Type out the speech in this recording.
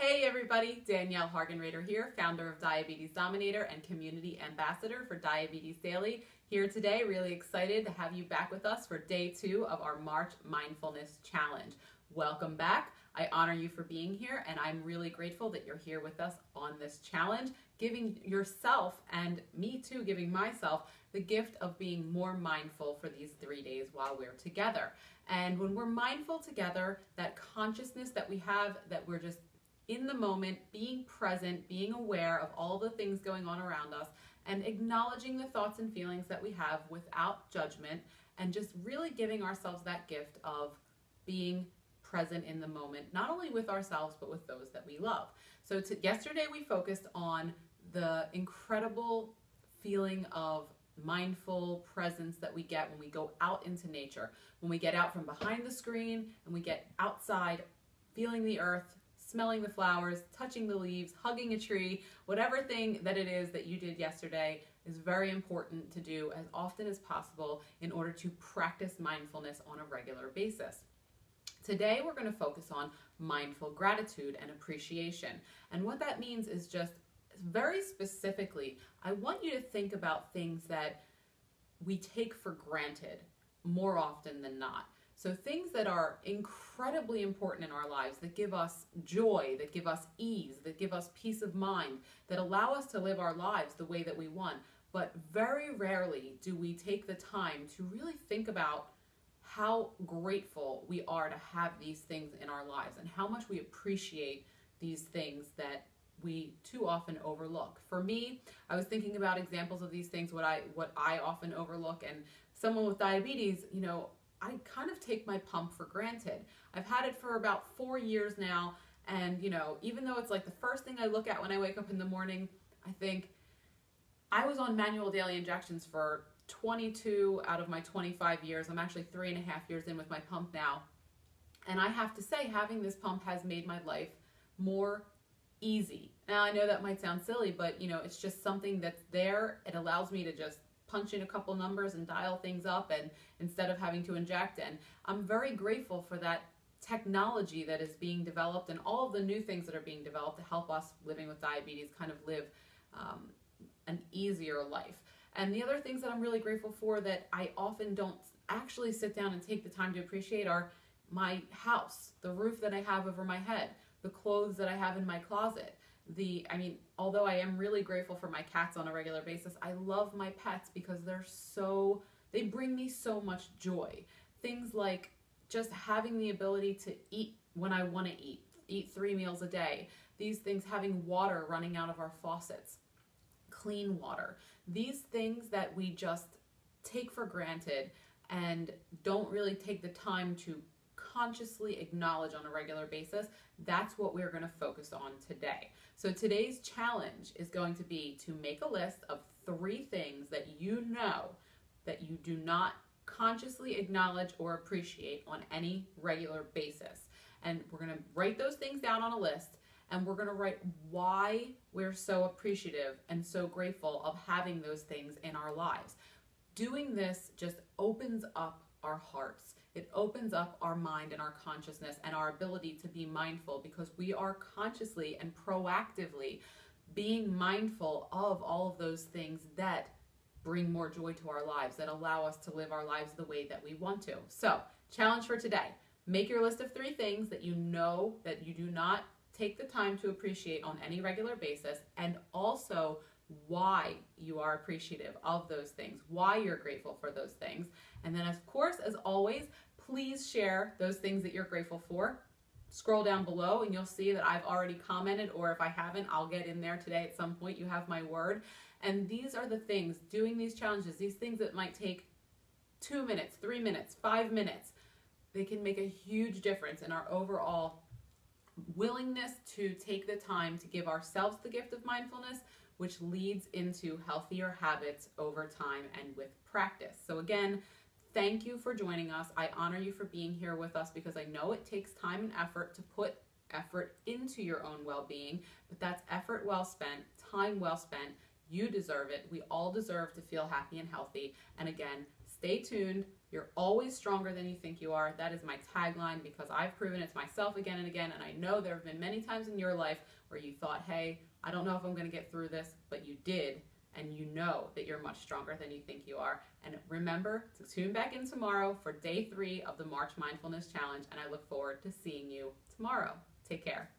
Hey everybody, Danielle Hargenrader here, founder of Diabetes Dominator and community ambassador for Diabetes Daily. Here today, really excited to have you back with us for day 2 of our March Mindfulness Challenge. Welcome back. I honor you for being here, and I'm really grateful that you're here with us on this challenge, giving yourself and me too, giving myself the gift of being more mindful for these 3 days while we're together. And when we're mindful together, that consciousness that we have, that we're just in the moment, being present, being aware of all the things going on around us, and acknowledging the thoughts and feelings that we have without judgment, and just really giving ourselves that gift of being present in the moment, not only with ourselves, but with those that we love. So yesterday we focused on the incredible feeling of mindful presence that we get when we go out into nature, when we get out from behind the screen and we get outside, feeling the earth, smelling the flowers, touching the leaves, hugging a tree, whatever thing that it is that you did yesterday is very important to do as often as possible in order to practice mindfulness on a regular basis. Today we're going to focus on mindful gratitude and appreciation. And what that means is just very specifically, I want you to think about things that we take for granted more often than not. So things that are incredibly important in our lives, that give us joy, that give us ease, that give us peace of mind, that allow us to live our lives the way that we want. But very rarely do we take the time to really think about how grateful we are to have these things in our lives and how much we appreciate these things that we too often overlook. For me, I was thinking about examples of these things, what I often overlook, and someone with diabetes, I kind of take my pump for granted. I've had it for about 4 years now, and even though it's like the first thing I look at when I wake up in the morning, I think I was on manual daily injections for 22 out of my 25 years. I'm actually 3.5 years in with my pump now, and I have to say, having this pump has made my life more easy. Now I know that might sound silly, but it's just something that's there. It allows me to just punch in a couple numbers and dial things up, and instead of having to inject. And I'm very grateful for that technology that is being developed and all of the new things that are being developed to help us living with diabetes kind of live an easier life. And the other things that I'm really grateful for that I often don't actually sit down and take the time to appreciate are my house, the roof that I have over my head, the clothes that I have in my closet. Although I am really grateful for my cats on a regular basis, I love my pets because they bring me so much joy. Things like just having the ability to eat when I want to eat 3 meals a day. These things, having water running out of our faucets, clean water. These things that we just take for granted and don't really take the time to consciously acknowledge on a regular basis, that's what we're going to focus on today. So today's challenge is going to be to make a list of 3 things that you know that you do not consciously acknowledge or appreciate on any regular basis. And we're going to write those things down on a list, and we're going to write why we're so appreciative and so grateful of having those things in our lives. Doing this just opens up our hearts. It opens up our mind and our consciousness and our ability to be mindful, because we are consciously and proactively being mindful of all of those things that bring more joy to our lives, that allow us to live our lives the way that we want to. So, challenge for today. Make your list of 3 things that you know that you do not take the time to appreciate on any regular basis, and also why you are appreciative of those things, why you're grateful for those things. And then, of course, as always, please share those things that you're grateful for. Scroll down below and you'll see that I've already commented, or if I haven't, I'll get in there today at some point. You have my word. And these are the things, doing these challenges, these things that might take 2 minutes, 3 minutes, 5 minutes, they can make a huge difference in our overall willingness to take the time to give ourselves the gift of mindfulness, which leads into healthier habits over time and with practice. So again, thank you for joining us. I honor you for being here with us, because I know it takes time and effort to put effort into your own well-being, but that's effort well spent, time well spent. You deserve it. We all deserve to feel happy and healthy. And again, stay tuned. You're always stronger than you think you are. That is my tagline because I've proven it to myself again and again, and I know there have been many times in your life where you thought, hey, I don't know if I'm going to get through this, but you did, and you know that you're much stronger than you think you are. And remember to tune back in tomorrow for day 3 of the March Mindfulness Challenge, and I look forward to seeing you tomorrow. Take care.